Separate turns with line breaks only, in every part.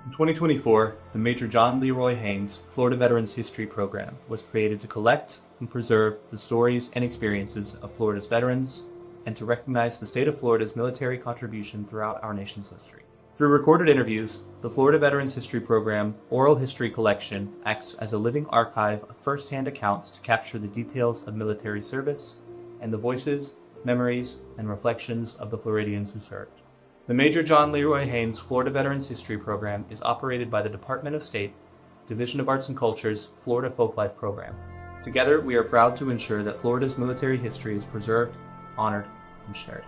In 2024, the Major John Leroy Haynes Florida Veterans History Program was created to collect and preserve the stories and experiences of Florida's veterans and to recognize the state of Florida's military contribution throughout our nation's history. Through recorded interviews, the Florida Veterans History Program Oral History Collection acts as a living archive of first-hand accounts to capture the details of military service and the voices, memories, and reflections of the Floridians who served. The Major John Leroy Haynes Florida Veterans History Program is operated by the Department of State, Division of Arts and Culture's Florida Folklife Program. Together, we are proud to ensure that Florida's military history is preserved, honored, and shared.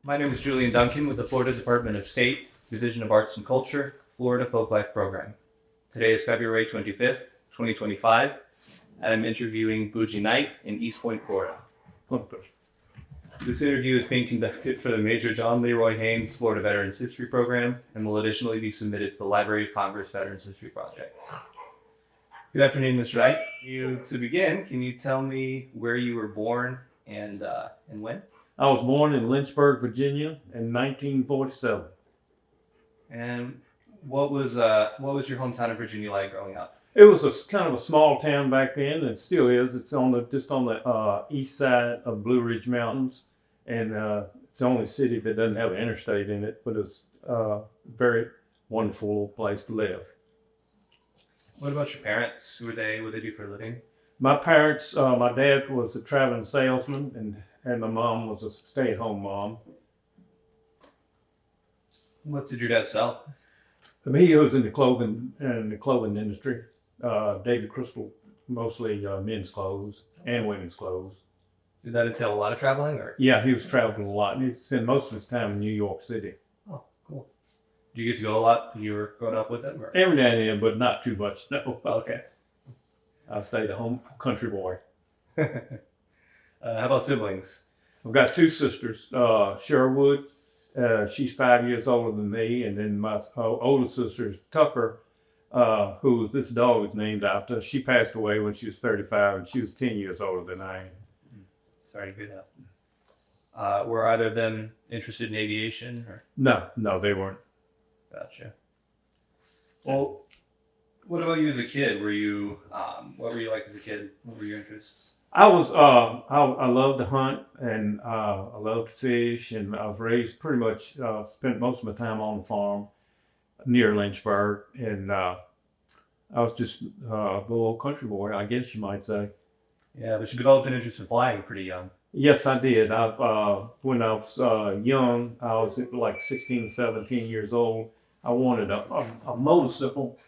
My name is Julian Duncan with the Florida Department of State, Division of Arts and Culture, Florida Folklife Program. Today is February 25th, 2025, and I'm interviewing Boogie Knight in East Point, Florida. This interview is being conducted for the Major John Leroy Haynes Florida Veterans History Program and will additionally be submitted to the Library of Congress Veterans History Project. Good afternoon, Mr. Knight. To begin, can you tell me where you were born and when?
I was born in Lynchburg, Virginia in 1947.
And what was your hometown of Virginia like growing up?
It was kind of a small town back then, and it still is. It's just on the east side of Blue Ridge Mountains, and it's the only city that doesn't have an interstate in it, but it's a very wonderful little place to live.
What about your parents? What they do for a living?
My parents, my dad was a traveling salesman, and my mom was a stay-at-home mom.
What did your dad sell?
He was in the clothing industry. David Crystal, mostly men's clothes and women's clothes.
Did that entail a lot of traveling? Or?
Yeah, he was traveling a lot, and he spent most of his time in New York City.
Oh, cool. Did you get to go a lot when you were growing up with him? Or?
Every now and then, but not too much, no.
Okay.
I stayed a home country boy.
How about siblings?
I've got two sisters, Sherwood. She's 5 years older than me, and then my older sister is Tucker, who this dog is named after. She passed away when she was 35, and she was 10 years older than I am.
Sorry to hear that. Were either of them interested in aviation? Or?
No, they weren't.
Gotcha. Well, what about you as a kid? What were you like as a kid? What were your interests?
I loved to hunt, and I loved to fish, and I was raised pretty much, spent most of my time on the farm near Lynchburg, and I was just a little country boy, I guess you might say.
Yeah, but you developed an interest in flying pretty young.
Yes, I did. When I was young, I was like 16, 17 years old. I wanted a motorcycle.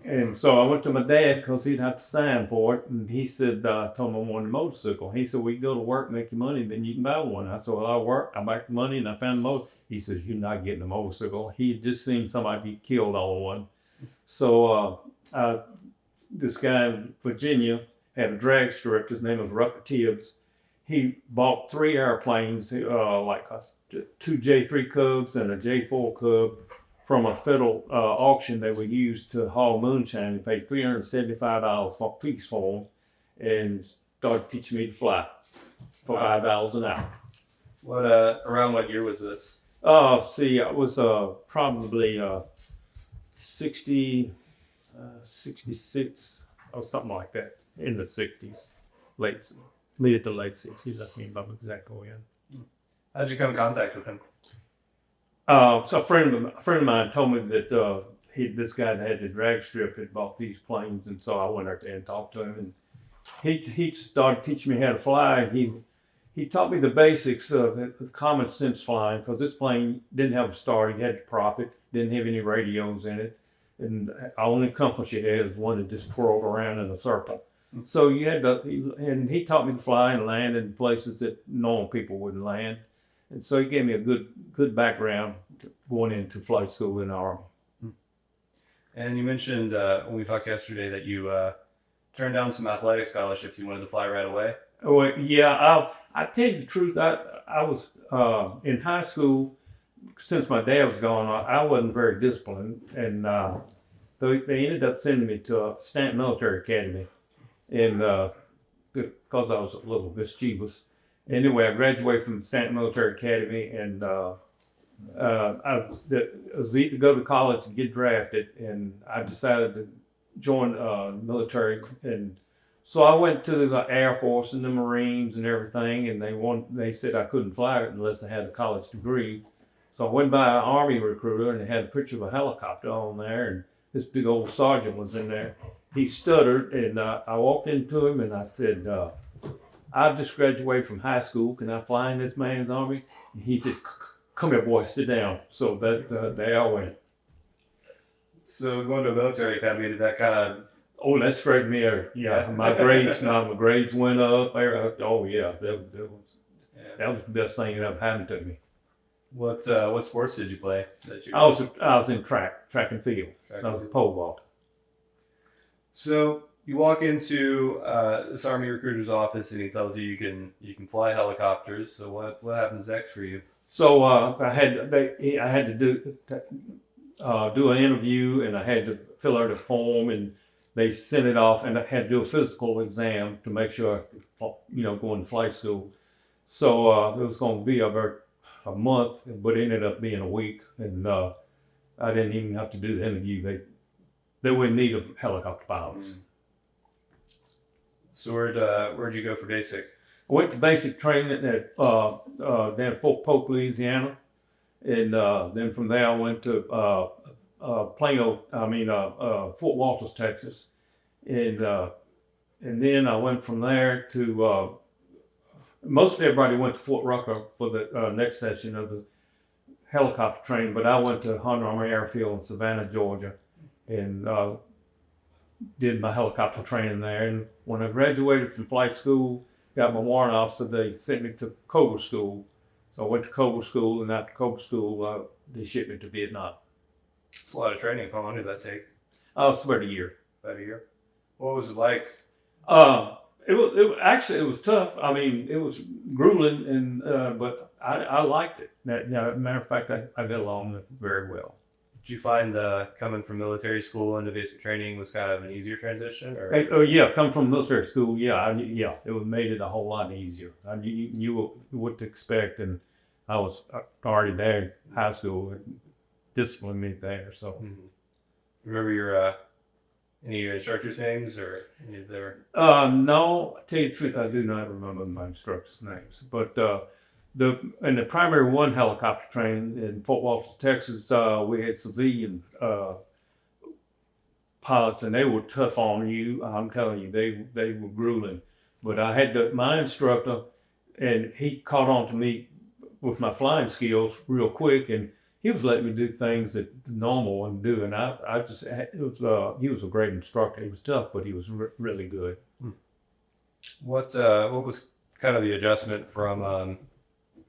And so I went to my dad because he'd have to sign for it. And he said, I told him I wanted a motorcycle. He said, well, you go to work, make your money, then you can buy one. I said, well, I worked, I make the money, and I found a motor. He says, you're not getting a motorcycle. He had just seen somebody be killed on one. So this guy in Virginia had a drag strip. His name was Rucker Tibbs. He bought 3 airplanes, like two J3 Cubs and a J4 Cub, from a federal auction that we used to haul moonshine. He paid $375 a piece for them, and started teaching me to fly for $5 an hour.
Around what year was this?
It was probably 66 or something like that, in the 60s, mid to late 60s. I can't remember exactly when.
How did you come in contact with him?
So a friend of mine told me that this guy that had the drag strip had bought these planes, and so I went out there and talked to him, and he started teaching me how to fly. He taught me the basics of common sense flying, because this plane didn't have a starter. He had to prop it, didn't have any radios in it, and the only compass you had is one that just whirled around in a circle. So you had to, and he taught me to fly and land in places that normal people wouldn't land. And so he gave me a good background going into flight school in the Army.
And you mentioned when we talked yesterday that you turned down some athletic scholarships. You wanted to fly right away.
Well, yeah, I tell you the truth. I was in high school. Since my dad was gone, I wasn't very disciplined, and they ended up sending me to Staunton Military Academy, and because I was a little mischievous. Anyway, I graduated from Staunton Military Academy, and I was either go to college and get drafted, and I decided to join military. And so I went to the Air Force and the Marines and everything, and they said I couldn't fly it unless I had a college degree. So I went by an Army recruiter, and it had a picture of a helicopter on there, and this big old sergeant was in there. He stuttered, and I walked into him, and I said, I just graduated from high school. Can I fly in this man's Army? And he said, come here, boy, sit down. So there I went.
So going to a military academy, did that kind of...
Oh, that straightened me out. Yeah, my grades went up. Oh, yeah, that was the best thing that ever happened to me.
What sports did you play?
I was in track and field. I was a pole vault.
So you walk into this Army recruiter's office, and he tells you you can fly helicopters. So what happens next for you?
So I had to do an interview, and I had to fill out a form, and they sent it off, and I had to do a physical exam to make sure I could, go into flight school. So it was going to be about a month, but it ended up being a week, and I didn't even have to do the interview. They wouldn't need a helicopter pilots.
So where'd you go for basic?
I went to basic training at down at Fort Polk, Louisiana, and then from there I went to Fort Walters, Texas, and then I went from there to most everybody went to Fort Rucker for the next session of the helicopter training, but I went to Hunter Army Airfield in Savannah, Georgia, and did my helicopter training there. And when I graduated from flight school, got my warrant officer, they sent me to Cobra school. So I went to Cobra school, and after Cobra school, they shipped me to Vietnam.
It's a lot of training. How long did that take?
It's about a year.
About a year. What was it like?
It was tough. I mean, it was grueling, and but I liked it. Matter of fact, I got along with it very well.
Did you find coming from military school into basic training was kind of an easier transition?
Coming from military school, it made it a whole lot easier. I knew what to expect, and I was already there in high school. It disciplined me there. So,
remember any of your instructors' names or any of their?
No, to tell you the truth, I do not remember my instructors' names. But in the primary one helicopter training in Fort Walters, Texas, we had civilian pilots, and they were tough on you. I'm telling you, they were grueling. But I had my instructor, and he caught on to me with my flying skills real quick, and he was letting me do things that the normal one do, and he was a great instructor. He was tough, but he was really good.
What was kind of the adjustment from?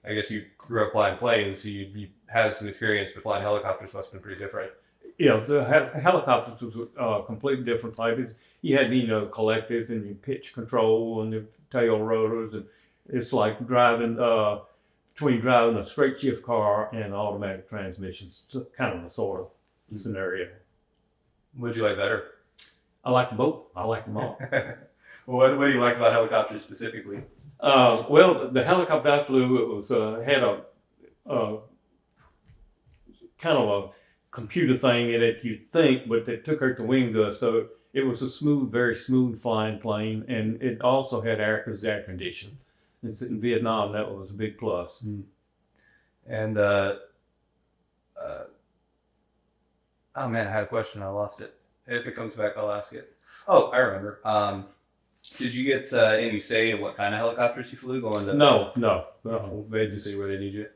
I guess you grew up flying planes, so you had some experience, but flying helicopters must have been pretty different.
Yeah, so helicopters was a completely different type. You had collective and your pitch control and the tail rotors, and it's like between driving a straight shift car and automatic transmissions. It's kind of a sort of scenario.
What did you like better?
I like them both. I like them all.
What do you like about helicopters specifically?
Well, the helicopter I flew, it was had a kind of a computer thing in it, you'd think, but they took her to wing gusts, so it was a very smooth flying plane, and it also had air conditioning. It's in Vietnam, that was a big plus.
And oh man, I had a question, I lost it. If it comes back, I'll ask it. Oh, I remember. Did you get any say in what kind of helicopters you flew going to?
No. They just
see where they need you.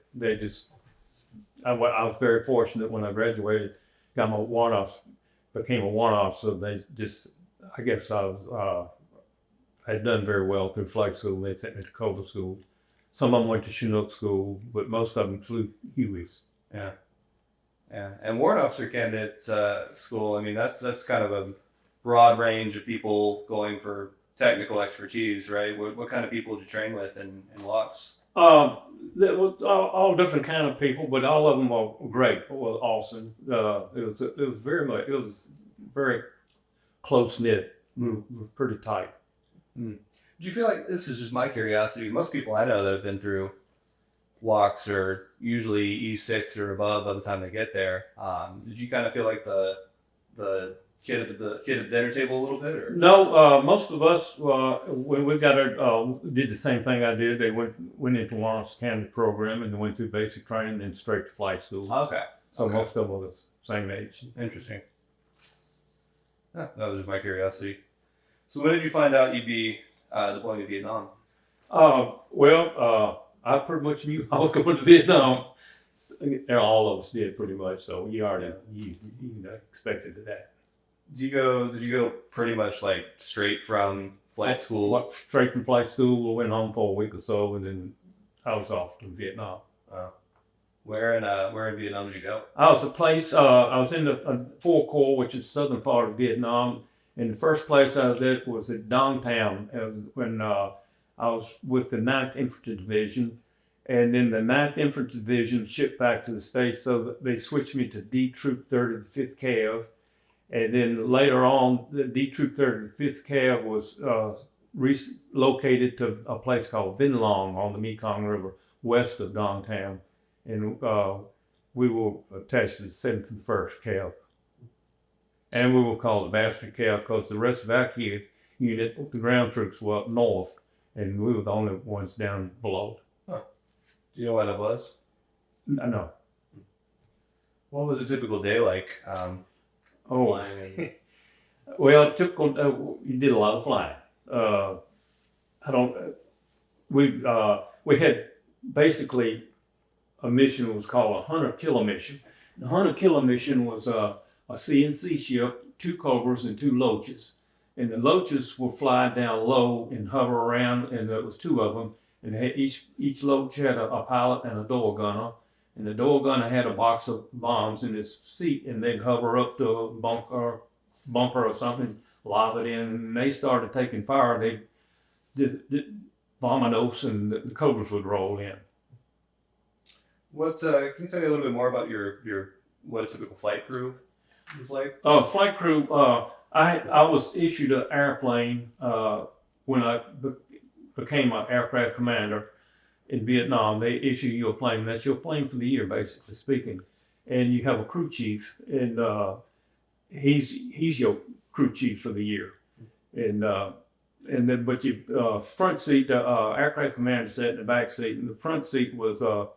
I was very fortunate when I graduated, got my warrant officer, became a warrant officer. They just, I guess I had done very well through flight school. They sent me to Cobra school. Some of them went to Chinook school, but most of them flew Hueys.
Yeah. And warrant officer candidate school, I mean, that's kind of a broad range of people going for technical expertise, right? What kind of people did you train with in LOX?
There was all different kind of people, but all of them were great. It was awesome. It was very close knit. We were pretty tight.
Do you feel like, this is just my curiosity, most people I know that have been through walks are usually E6 or above by the time they get there. Did you kind of feel like the kid at the dinner table a little bit, or?
No, most of us, when we got our, did the same thing I did. They went into Washington Academy program and they went through basic training and straight to flight school.
Okay.
So
Okay.
most of them were the same age.
Interesting. Yeah, that was just my curiosity. So when did you find out you'd be deploying to Vietnam?
I pretty much knew I was going to Vietnam. All of us did pretty much. So you already you expected that.
Did you go pretty much like straight from flight school?
Straight from flight school. Went home for a week or so, and then I was off to Vietnam.
Where in Vietnam did you go?
I was I was in the 4 Corps, which is the southern part of Vietnam. And the first place I was at was at Dongtown, when I was with the 9th Infantry Division. And then the 9th Infantry Division shipped back to the States, so they switched me to D Troop 3rd of the 5th Cav. And then later on, the D Troop 3rd of the 5th Cav was relocated to a place called Vinh Long on the Mekong River, west of Dongtown. And we were attached to the 71st Cav. And we were called the Bastard Cav because the rest of our kid unit, the ground troops, were up north, and we were the only ones down below.
Huh. Do you know what that was?
No.
What was a typical day like? Flying
Well, typical. You did a lot of flying. We had basically a mission was called a 100-kilo mission. The 100-kilo mission was a CNC ship, 2 Cobras and 2 Loaches. And the Loaches will fly down low and hover around, and there was 2 of them. And each Loach had a pilot and a door gunner. And the door gunner had a box of bombs in his seat, and they'd hover up to a bumper or something, lob it in, and they started taking fire. They did vominos, and the Cobras would roll in.
What can you tell me a little bit more about your what a typical flight crew was like?
Flight crew. I was issued an airplane when I became an aircraft commander in Vietnam. They issue you a plane. That's your plane for the year, basically speaking. And you have a crew chief, and he's your crew chief for the year. And then, but you front seat, the aircraft commander sat in the back seat, and the front seat was a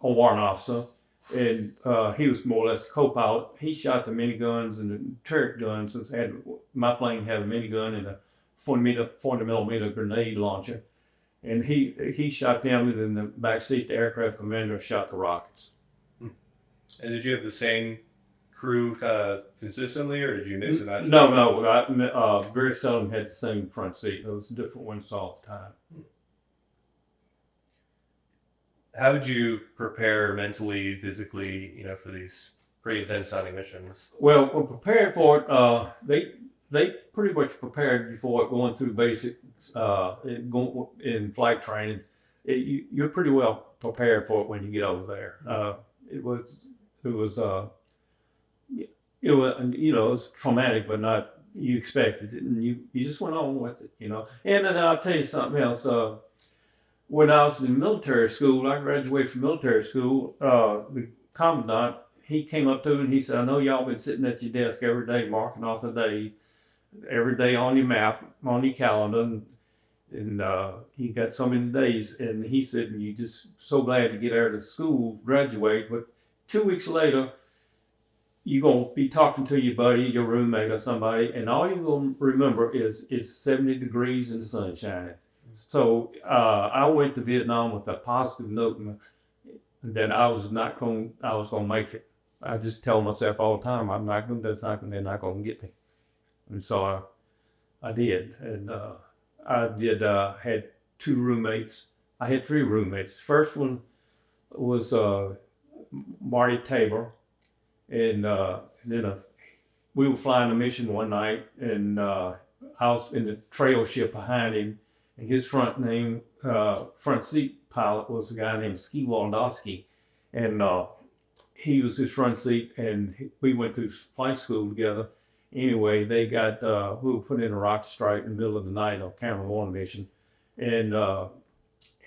warrant officer, and he was more or less a co-pilot. He shot the miniguns and the turret guns. Since my plane had a minigun and a 40 millimeter grenade launcher, and he shot them, and in the back seat, the aircraft commander shot the rockets.
And did you have the same crew kind of consistently, or did you mix it up?
No. I very seldom had the same front seat. There was different ones all the time.
How did you prepare mentally, physically, for these pretty intense sounding missions?
Well, we're prepared for it. They pretty much prepared before going through basic in flight training. You're pretty well prepared for it when you get over there. It was traumatic, but not, you expected it, and you just went on with it, And then I'll tell you something else. When I was in military school, I graduated from military school. The commandant, he came up to me and he said, "I know y'all been sitting at your desk every day, marking off a day, every day on your map, on your calendar, and you got so many days." And he said, "You just so glad to get out of school, graduate, but 2 weeks later, you're going to be talking to your buddy, your roommate or somebody, and all you're going to remember is 70 degrees and the sun shining." So I went to Vietnam with a positive note that I was going to make it. I just tell myself all the time, they're not going to get me. And so I did. And had 2 roommates. I had 3 roommates. First one was Marty Tabor. And then we were flying a mission one night, and I was in the trail ship behind him, and his front seat pilot was a guy named Ski Waldowski, and he was his front seat, and we went through flight school together. Anyway, we were put in a rocket strike in the middle of the night on Camera 1 mission, and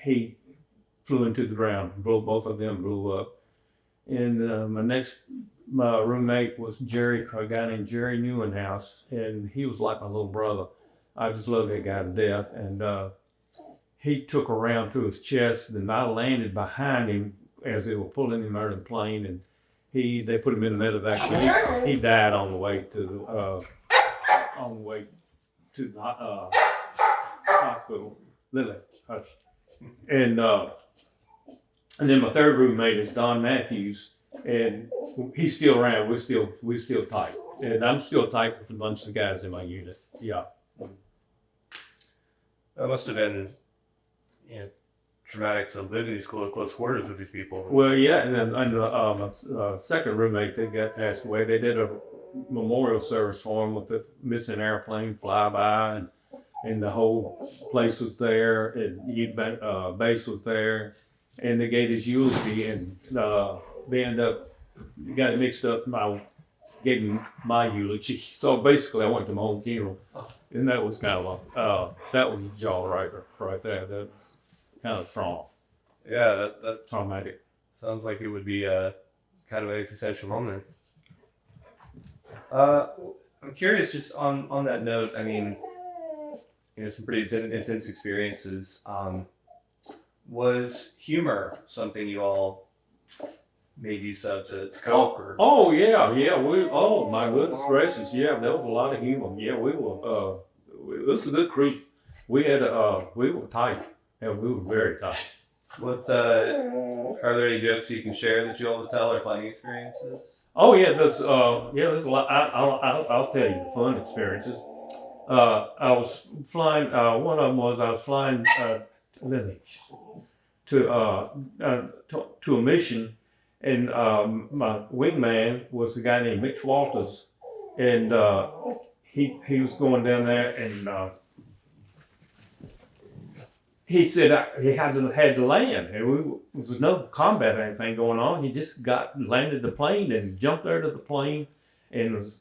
he flew into the ground. Both of them blew up. And my roommate was a guy named Jerry Newenhouse, and he was like my little brother. I just loved that guy to death. And he took a round through his chest, and I landed behind him as they were pulling him out of the plane, and they put him in the medevac. He died on the way to the hospital. Lily, hush. And then my third roommate is Don Matthews, and he's still around. We're still tight, and I'm still tight with a bunch of guys in my unit. Yeah.
That must have been, traumatic to live in these close quarters with these people.
Well, yeah, and then my second roommate that got passed away, they did a memorial service for him with the missing airplane flyby, and the whole place was there, and base was there, and they gave his eulogy, and they ended up got it mixed up. I gave him my eulogy, so basically I went to my own funeral, and that was kind of that was a jaw right there. That kind of trauma.
Yeah, that
Traumatic.
sounds like it would be a kind of an existential moment. I'm curious, just on that note. I mean, some pretty intense experiences. Was humor something you all made use of to cope?
Oh yeah. Oh my goodness gracious, yeah. There was a lot of humor. Yeah, we were. It was a good crew. We were tight. Yeah, we were very tight.
Are there any jokes you can share that you all would tell, or funny experiences?
Oh yeah, there's a lot. I'll tell you the fun experiences. I was flying. One of them was I was flying to a mission, and my wingman was a guy named Mitch Walters, and he was going down there, and he said he had to land, and there was no combat or anything going on. He just landed the plane and jumped out of the plane, and was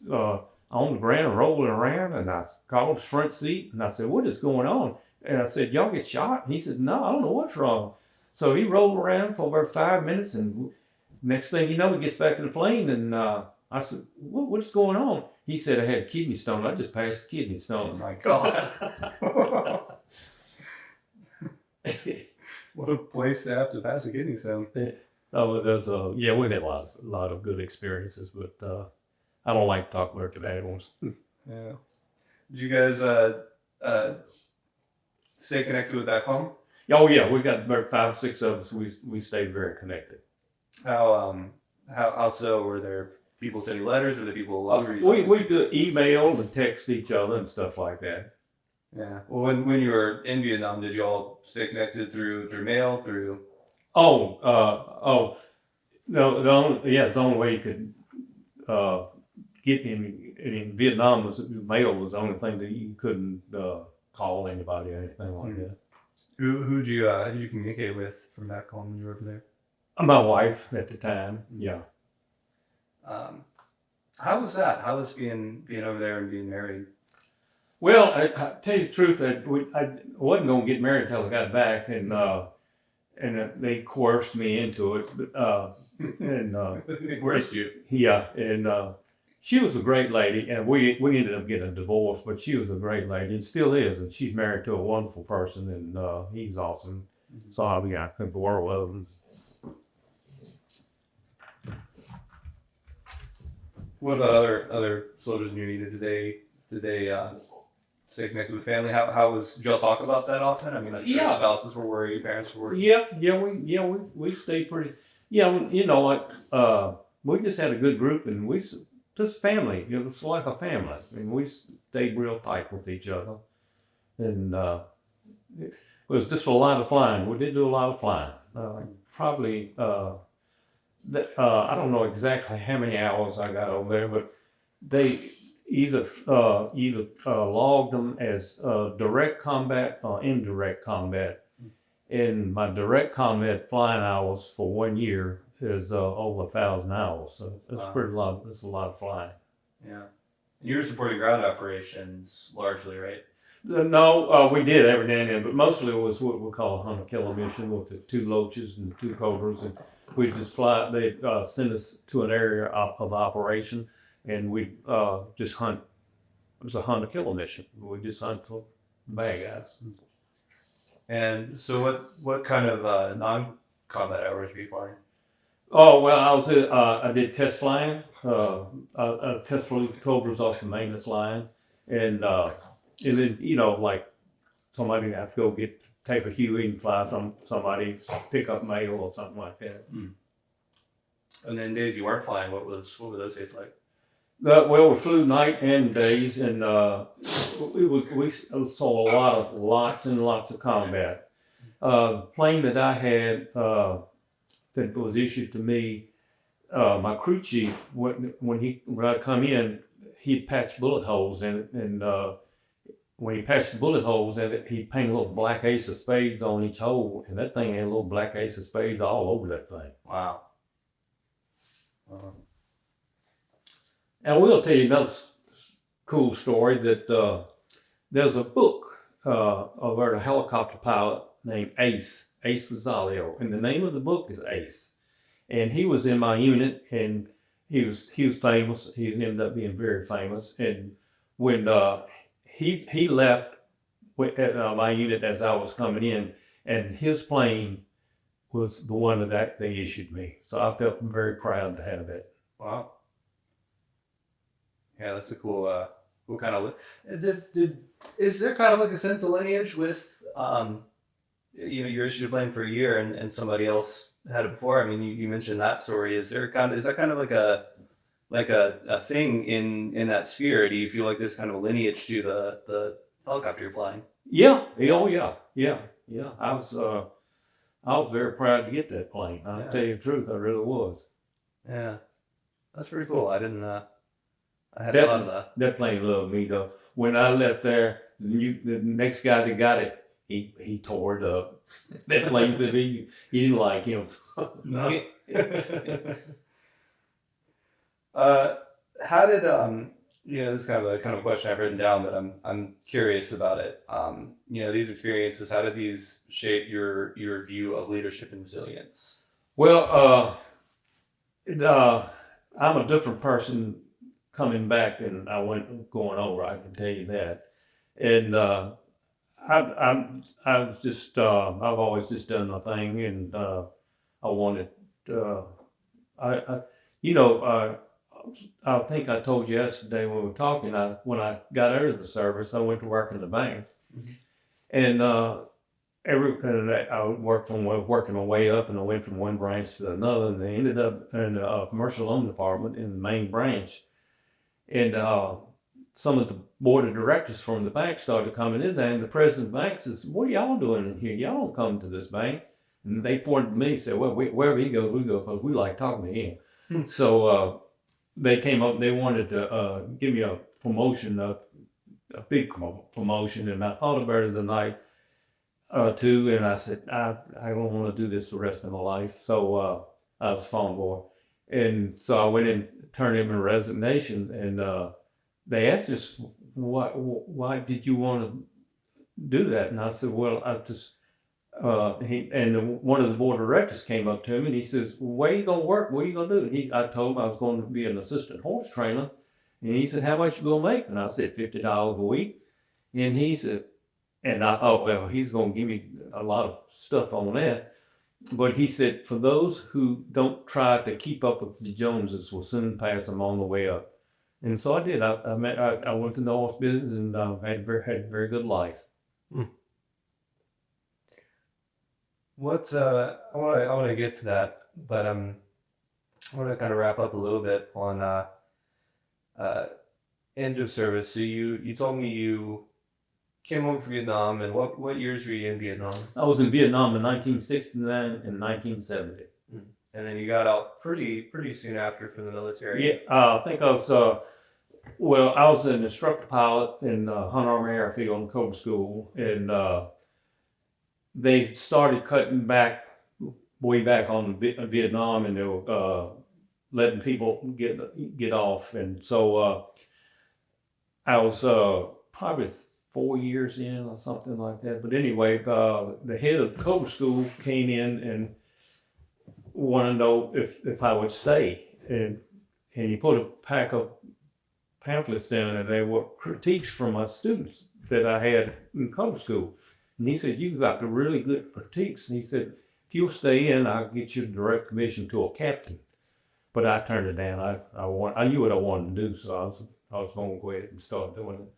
on the ground rolling around. And I called his front seat, and I said, "What is going on?" And I said, "Y'all get shot?" And he said, "No, I don't know what's wrong." So he rolled around for about 5 minutes, and next thing you know, he gets back in the plane, and I said, "What's going on?" He said, "I had a kidney stone. I just passed the kidney stone."
Oh my God. What a place to have to pass a kidney stone.
Oh, we had a lot of good experiences, but I don't like to talk about the bad ones.
Yeah. Did you guys stay connected with back home?
Oh yeah, we got about 5 or 6 of us. We stayed very connected.
How so? Were there people sending letters, or the people
We do email and text each other and stuff like that.
Yeah. Well, when you were in Vietnam, did you all stay connected through mail, through?
No, the only way you could get in Vietnam was mail was the only thing that you couldn't call anybody or anything like that.
Who did you communicate with from back home when you were over there?
My wife at the time. Yeah.
How was that? How was being over there and being married?
Well, I tell you the truth, I wasn't going to get married until I got back, and they coerced me into it.
Coerced you?
Yeah, and she was a great lady, and we ended up getting a divorce, but she was a great lady, and still is, and she's married to a wonderful person, and he's awesome. So I think the world of him.
What about other soldiers in your unit? Did they stay connected with family? Did y'all talk about that often? I mean, I'm sure spouses were worried, parents were worried.
We stayed pretty. We just had a good group, and we just family. It's like a family. I mean, we stayed real tight with each other, and it was just a lot of flying. We did do a lot of flying. Probably. I don't know exactly how many hours I got over there, but they either logged them as direct combat or indirect combat. And my direct combat flying hours for 1 year is over 1,000 hours, so it's pretty lot. It's a lot of flying.
Yeah, you were supporting ground operations largely, right?
No, we did every now and then, but mostly it was what we call a hunter-killer mission with the 2 loaches and 2 cobras, and we'd just fly. They'd send us to an area of operation, and we'd just hunt. It was a hunter-killer mission. We just hunt for bad guys.
And so what kind of non-combat hours were you flying?
Oh well, I did test flying. I test flew Cobras off the maintenance line, and then like somebody have to go take a Huey and fly somebody pick up mail or something like that.
Mm. And then days you weren't flying, what were those days like?
Well, we flew night and days, and we saw lots and lots of combat. Plane that I had that was issued to me, my crew chief, when I come in, he'd patch bullet holes in it, and when he patched the bullet holes in it, he painted a little black ace of spades on each hole, and that thing had a little black ace of spades all over that thing.
Wow.
And I will tell you another cool story that there's a book about a helicopter pilot named Ace Rosalio, and the name of the book is Ace. And he was in my unit, and he was famous. He ended up being very famous. And when he left at my unit as I was coming in, and his plane was the one that they issued me. So I felt very proud to have it.
Wow. Yeah, that's a cool kind of. Is there kind of like a sense of lineage with you're issued a plane for a year and somebody else had it before? I mean, you mentioned that story. Is that kind of like a thing in that sphere? Do you feel like there's kind of a lineage to the helicopter you're flying?
Yeah. Oh yeah. I was very proud to get that plane. I'll tell you the truth, I really was.
Yeah, that's pretty cool. I didn't. I had a lot of that.
That plane loved me though. When I left there, the next guy that got it, he tore it up. That plane said he didn't like him.
No. How did this is kind of a question I've written down, but I'm curious about it. These experiences, how did these shape your view of leadership and resilience?
Well, I'm a different person coming back than I went going over. I can tell you that. And I was just I've always just done my thing, and I wanted I think I told you yesterday when we were talking. When I got out of the service, I went to work in the banks, mm-hmm. and I was working my way up, and I went from one branch to another, and I ended up in a commercial loan department in the main branch. And some of the board of directors from the bank started coming in there, and the president of the bank says, "What are y'all doing in here? Y'all don't come to this bank." And they pointed to me and said, "Well, wherever he goes, we go, because we like talking to him." So they came up, they wanted to give me a promotion, a big promotion, and I thought about it the night too, and I said, I don't want to do this the rest of my life. So I was phone boy. And so I went in, turned in my resignation, and they asked us, why did you want to do that? And I said, well, I just, one of the board of directors came up to him, and he says, where you going to work? What are you going to do? I told him I was going to be an assistant horse trainer. And he said, how much you going to make? And I said, $50 a week. And he said, and I thought, well, he's going to give me a lot of stuff on that. But he said, for those who don't try to keep up with the Joneses, will soon pass them on the way up. And so I did. I went to the horse business, and had a very good life.
Hmm. I want to get to that, but I want to kind of wrap up a little bit on end of service. So you told me you came home from Vietnam, and what years were you in Vietnam?
I was in Vietnam in 1969 and 1970.
And then you got out pretty soon after from the military.
Yeah, I think I was. I was an instructor pilot in Hunt Army Airfield and Cobra School, and they started cutting back way back on Vietnam, and they were letting people get off, and so I was probably 4 years in or something like that. But anyway, the head of the Cobra school came in and wanted to know if I would stay. And he put a pack of pamphlets down, and they were critiques from my students that I had in Cobra school. And he said, "You've got the really good critiques." And he said, "If you'll stay in, I'll get you direct commission to a captain." But I turned it down. I knew what I wanted to do, so I was going to go ahead and start doing it.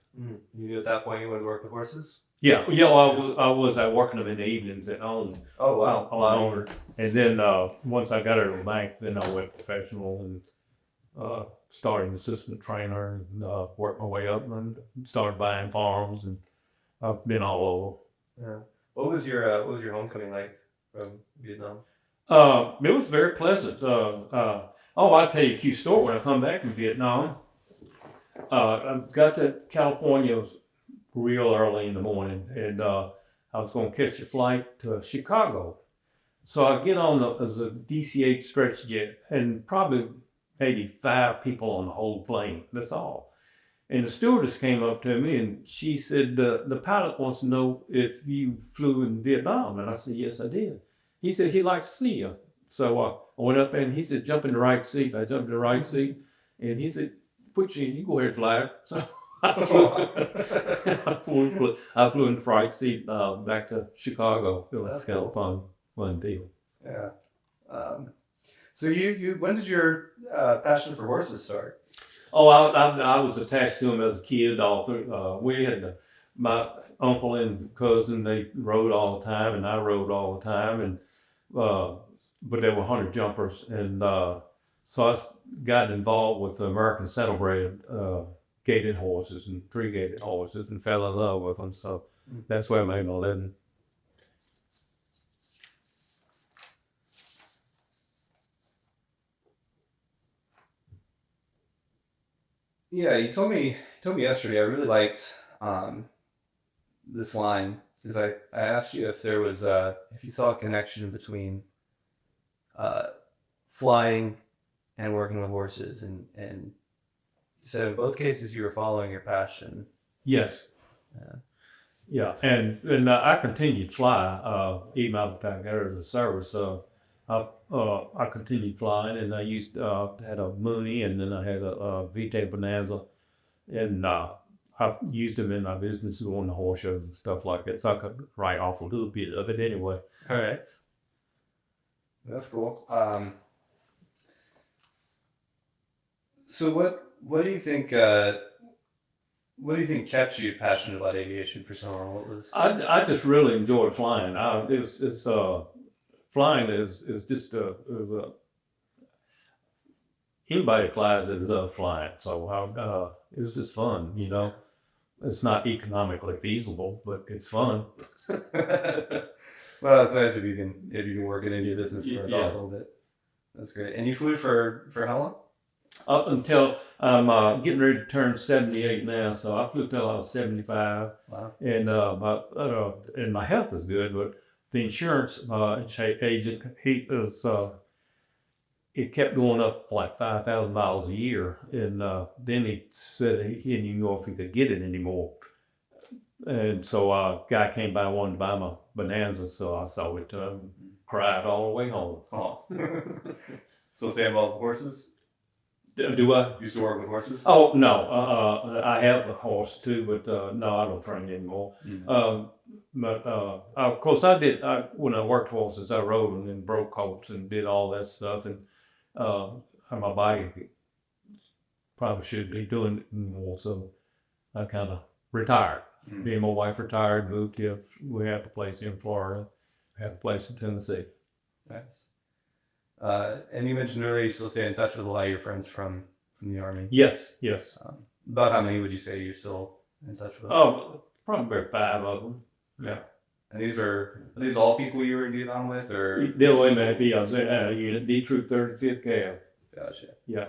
You knew at that point you wanted to work with horses?
Yeah, I was working them in the evenings at home.
Oh, wow.
On and then once I got out of the bank, then I went professional and started an assistant trainer and worked my way up and started buying farms, and I've been all over.
Yeah. What was your homecoming like from Vietnam?
It was very pleasant. I'll tell you a cute story. When I come back from Vietnam, I got to California real early in the morning, and I was going to catch a flight to Chicago. So I get on as a DC-8 stretch jet, and probably maybe 5 people on the whole plane. That's all. And the stewardess came up to me, and she said, the pilot wants to know if you flew in Vietnam. And I said, "Yes, I did." He said he'd like to see you. So I went up there, and he said, "Jump in the right seat." I jumped in the right seat, and he said, you go ahead, fly. So I flew in the right seat back to Chicago. It was kind of fun deal.
Yeah. So when did your passion for horses start?
Oh, I was attached to him as a kid. All through, we had my uncle and cousin. They rode all the time, and I rode all the time. And but they were hunter jumpers, and so I got involved with the American saddlebred gated horses and 3-gated horses, and fell in love with them. So that's where I made my living.
Yeah, you told me yesterday. I really liked this line because I asked you if there was if you saw a connection between flying and working with horses, and you said in both cases you were following your passion.
Yes. Yeah, and I continued to fly even after I got out of the service. I continued flying, and I had a Mooney, and then I had a Vitae Bonanza, and I used them in my business on the horse shows and stuff like that. So I could write off a little bit of it anyway.
All right, that's cool. So what do you think? What do you think kept you passionate about aviation for so long? What was?
I just really enjoyed flying. Flying is just anybody flies is flying. So it's just fun, you know. It's not economically feasible, but it's fun.
Well, it's nice if you can work it into your business for a little bit. That's great. And you flew for how long?
Up until I'm getting ready to turn 78 now, so I flew till I was 75.
Wow.
And my health is good, but the insurance agent, it kept going up like $5,000 a year, and then he said he didn't even know if he could get it anymore. And so a guy came by, wanted to buy my Bonanza, so I sold it to him, cried all the way home.
Oh. Still stay involved with horses?
Do I?
Used to work with horses?
Oh, no. I have a horse too, but no, I don't train anymore.
Mm-hmm.
But of course, when I worked horses, I rode them and broke colts and did all that stuff. And my bike probably should be doing it more, so I kind of retired.
Mm-hmm.
Me and my wife retired, moved here. We have a place in Florida, have a place in Tennessee.
Nice. And you mentioned earlier you still stay in touch with a lot of your friends from the Army.
Yes.
About how many would you say you're still in touch with?
Oh, probably about 5 of them. Yeah.
And are these all people you were in Vietnam with, or?
They'll be unit D Troop 35th Cav.
Gotcha.
Yeah.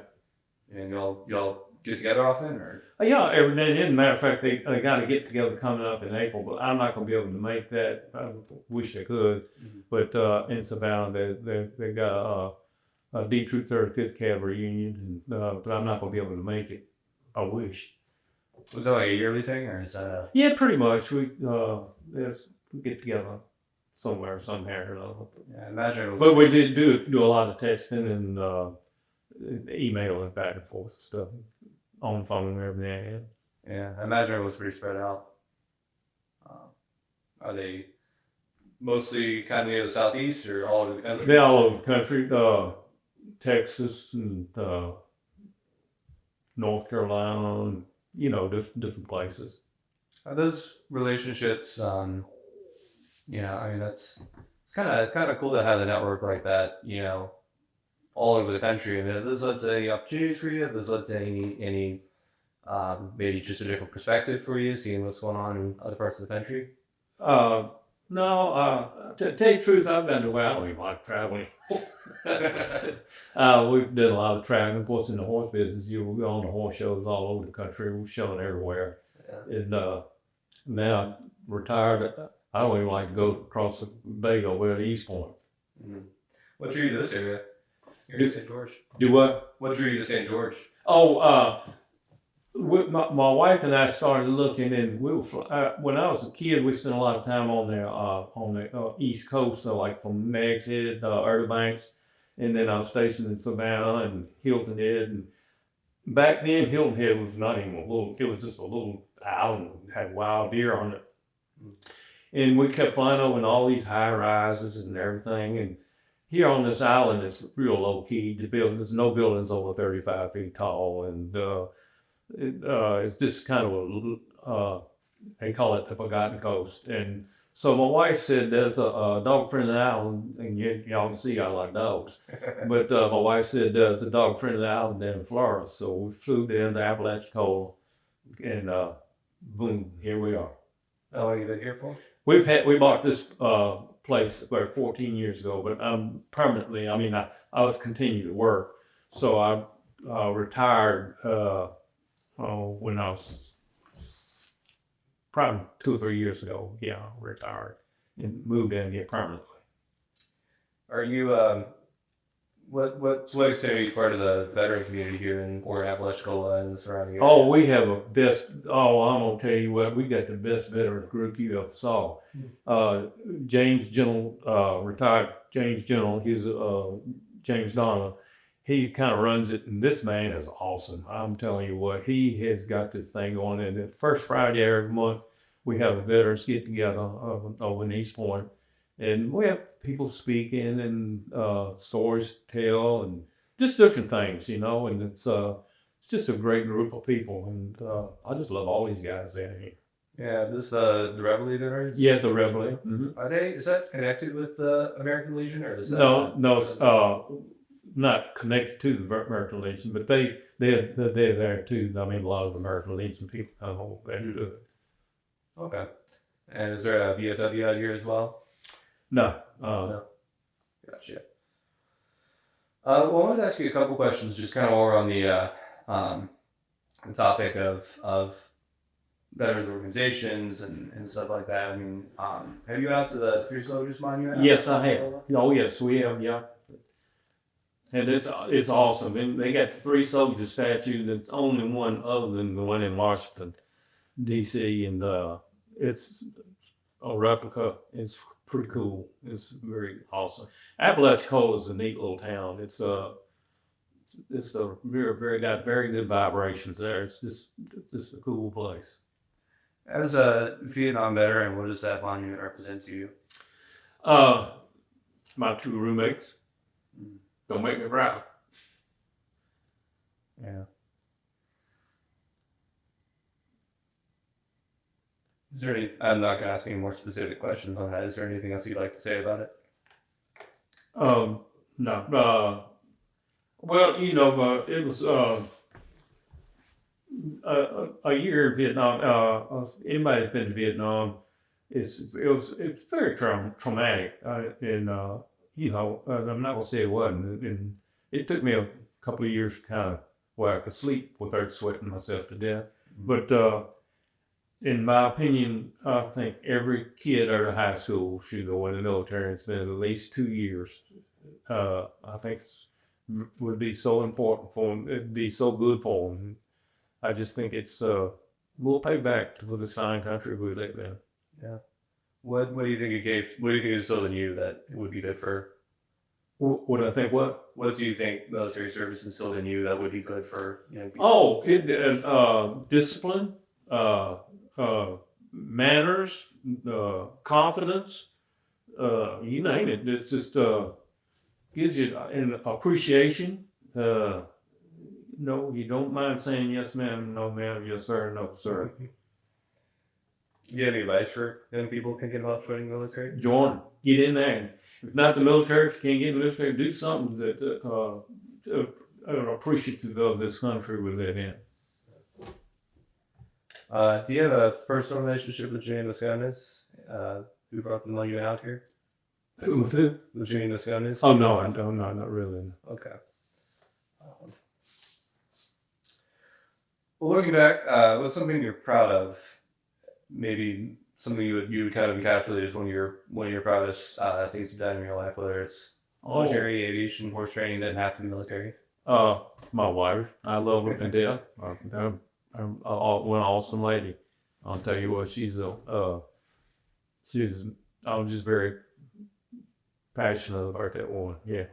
And y'all get together often, or?
Yeah, every day. As a matter of fact, they got to get together coming up in April, but I'm not going to be able to make that. I wish I could, but in Savannah, they got a D Troop 35th Cavalry reunion, but I'm not going to be able to make it. I wish.
Was that like a yearly thing, or is that a...
Yeah, pretty much. We get together somewhere, somehow or another.
Yeah, I imagine it was...
But we did do a lot of texting and emailing back and forth and stuff on the phone and everything.
Yeah, I imagine it was pretty spread out. Are they mostly kind of near the southeast or all over the country?
They're all over the country, Texas and North Carolina, and different places.
Are those relationships? I mean, it's kind of cool to have a network like that. All over the country. I mean, have those led to any opportunities for you? Have those led to any maybe just a different perspective for you, seeing what's going on in other parts of the country?
No, to tell you the truth, I've been to where I don't even like traveling. We've done a lot of traveling. Of course, in the horse business, we go on the horse shows all over the country. We're showing everywhere. Yeah. And now I'm retired. I don't even like to go across the bay over to East Point.
Mm-hmm. What drew you to this area? You're in St. George.
Do what?
What drew you to St. George?
Oh, my wife and I started looking, and we were when I was a kid, we spent a lot of time on the East Coast, so like from Nags Head, Erda Banks, and then I was stationed in Savannah and Hilton Head. And back then, Hilton Head was not even it was just a little island, had wild deer on it. And we kept flying over in all these high rises and everything. And here on this island, it's real low key. There's no buildings over 35 feet tall, and it's just kind of they call it the Forgotten Coast. And so my wife said there's a dog-friendly island, and y'all can see I like dogs. But my wife said there's a dog-friendly island down in Florida. So we flew down to Apalachicola, and boom, here we are.
How long have you been here for?
We bought this place about 14 years ago, but permanently. I mean, I was continuing to work, so I retired when I was probably 2 or 3 years ago. Yeah, retired and moved in here permanently.
Are you what extent are you part of the veteran community here in Apalachicola and the surrounding area?
Oh, we have I'm gonna tell you what, we got the best veteran group you ever saw. James Gentle, retired James Gentle, he's James Donna. He kind of runs it, and this man is awesome. I'm telling you what, he has got this thing going. And the first Friday every month, we have a veterans get together over in East Point, and we have people speaking and stories to tell, and just different things, and it's just a great group of people, and I just love all these guys down here.
Yeah, this the Reveille veterans?
Yeah, the Reveille. Mm-hmm.
Is that connected with the American Legion, or is that
no, not connected to the American Legion, but they're there too. I mean, a lot of American Legion people come over there to do it.
Okay. And is there a VFW out here as well?
No.
No. Gotcha. Well, I wanted to ask you a couple questions, just kind of more on the topic of veterans organizations and stuff like that. I mean, have you been out to the Three Soldiers Monument?
Yes, I have. Oh, yes, we have. Yeah. And it's awesome. And they got 3 soldier statues. That's only one other than the one in Washington, D.C. And it's a replica. It's pretty cool. It's very awesome. Apalachicola is a neat little town. It's a got very good vibrations there. It's just a cool place.
As a Vietnam veteran, what does that monument represent to you?
My 2 roommates. Don't make me proud.
Yeah. Is there any? I'm not going to ask any more specific questions on that. Is there anything else you'd like to say about it?
No. Well, it was a year in Vietnam. Anybody that's been to Vietnam, it's very traumatic, and I'm not gonna say it wasn't. And it took me a couple of years to kind of where I could sleep without sweating myself to death. But in my opinion, I think every kid out of high school should go in the military and spend at least 2 years. I think would be so important for them. It'd be so good for them. I just think it's we'll pay back for this fine country we live in.
Yeah. What do you think it gave? What do you think it instilled in you that it would be good for?
What I think, what?
What do you think military service instilled in you that would be good for young people?
Oh, it is discipline, manners, confidence, you name it. It just gives you an appreciation. No, you don't mind saying yes, ma'am, no, ma'am, yes, sir, no, sir.
Do you have any advice for young people thinking about joining the military?
Join, get in there. If not the military, if you can't get in the military, do something that appreciative of this country we live in.
Do you have a personal relationship with Jane Lasconis? Who brought the money out here?
With who?
With Jane Lasconis?
Oh, no, I don't, no, not really.
Okay. Well, looking back, what's something you're proud of? Maybe something you would kind of encapsulate as one of your proudest things you've done in your life, whether it's military, aviation, horse training, doesn't have to be military.
My wife, I love her to death. I'm an awesome lady. I'll tell you what, I'm just very passionate about that one. Yeah.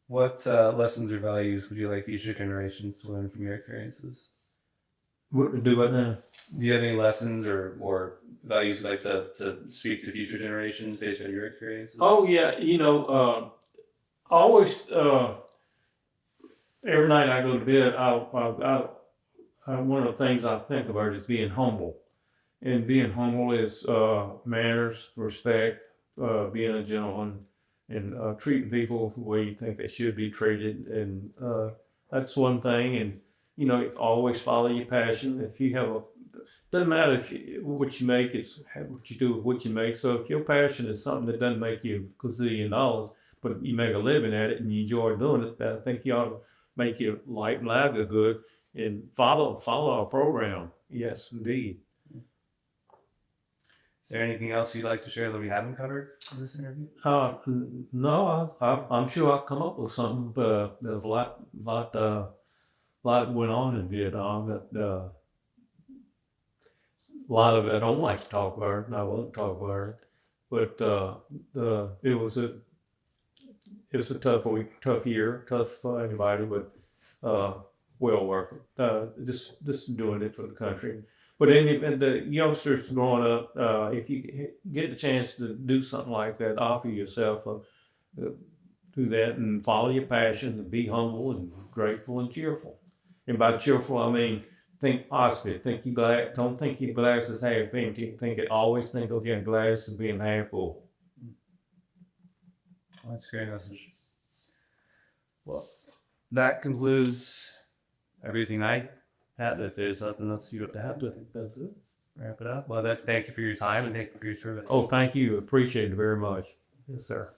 What lessons or values would you like future generations to learn from your experiences?
What to do right now?
Do you have any lessons or values you'd like to speak to future generations based on your experiences?
Oh yeah, always every night I go to bed, one of the things I think about is being humble, and being humble is manners, respect, being a gentleman, and treating people the way you think they should be treated, and that's one thing. And always follow your passion. If you have doesn't matter what you make, it's what you do with what you make. So if your passion is something that doesn't make you a gazillion dollars, but you make a living at it and you enjoy doing it, I think you ought to make your life and livelihood and follow our program. Yes, indeed.
Is there anything else you'd like to share that we haven't covered in this interview?
No, I'm sure I'll come up with something, but there's a lot went on in Vietnam that a lot of it I don't like to talk about it, and I won't talk about it. But it was a tough week, tough year, tough for anybody, but well worth it. Just doing it for the country. But and the youngsters growing up, if you get the chance to do something like that, offer yourself do that and follow your passion and be humble and grateful and cheerful. And by cheerful, I mean think positive. Don't think your glass is half empty. Always think of your glass as being half full.
Well, that's a great message. Well, that concludes everything I had. If there's nothing else you have to have,
That's it.
wrap it up. Well, thank you for your time and thank you for your service.
Oh, thank you. Appreciate it very much. Yes, sir.